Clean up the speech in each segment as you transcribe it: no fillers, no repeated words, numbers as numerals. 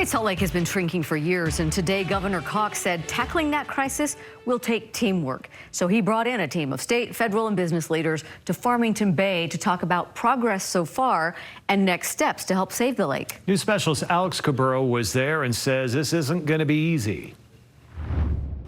Great Salt Lake has been shrinking for years, and today Governor Cox said tackling that crisis will take teamwork. So he brought in a team of state, federal, and business leaders to Farmington Bay to talk about progress so far and next steps to help save the lake. News specialist Alex Cabral was there and says this isn't going to be easy.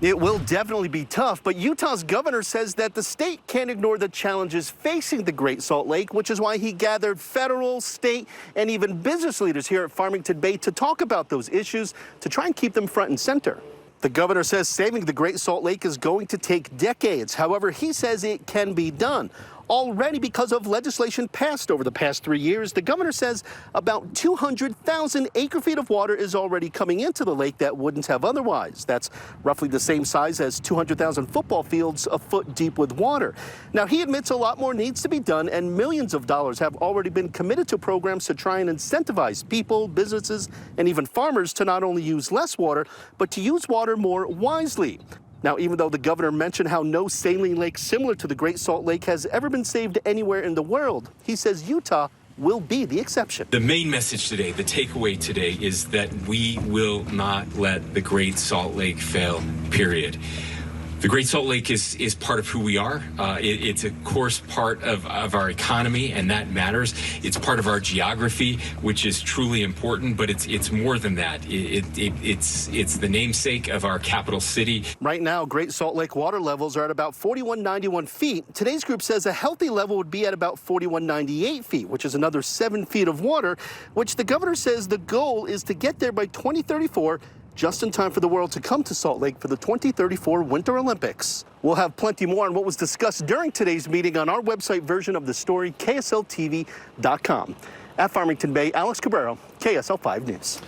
It will definitely be tough, but Utah's governor says that the state can't ignore the challenges facing the Great Salt Lake, which is why he gathered federal, state, and even business leaders here at Farmington Bay to talk about those issues to try and keep them front and center. The governor says saving the Great Salt Lake is going to take decades. However, he says it can be done. Already, because of legislation passed over the past 3 years, the governor says about 200,000 acre-feet of water is already coming into the lake that wouldn't have otherwise. That's roughly the same size as 200,000 football fields a foot deep with water. Now, he admits a lot more needs to be done, and millions of dollars have already been committed to programs to try and incentivize people, businesses, and even farmers to not only use less water, but to use water more wisely. Now, even though the governor mentioned how no saline lake similar to the Great Salt Lake has ever been saved anywhere in the world, he says Utah will be the exception. The main message today, the takeaway today, is that we will not let the Great Salt Lake fail, period. The Great Salt Lake is part of who we are. It's a course part of our economy, and that matters. It's part of our geography, which is truly important, but it's more than that. It's the namesake of our capital city. Right now, Great Salt Lake water levels are at about 4191 feet. Today's group says a healthy level would be at about 4198 feet, which is another 7 feet of water, which the governor says the goal is to get there by 2034, just in time for the world to come to Salt Lake for the 2034 Winter Olympics. We'll have plenty more on what was discussed during today's meeting on our website version of the story, KSLTV.com. At Farmington Bay, Alex Cabrera, KSL 5 News.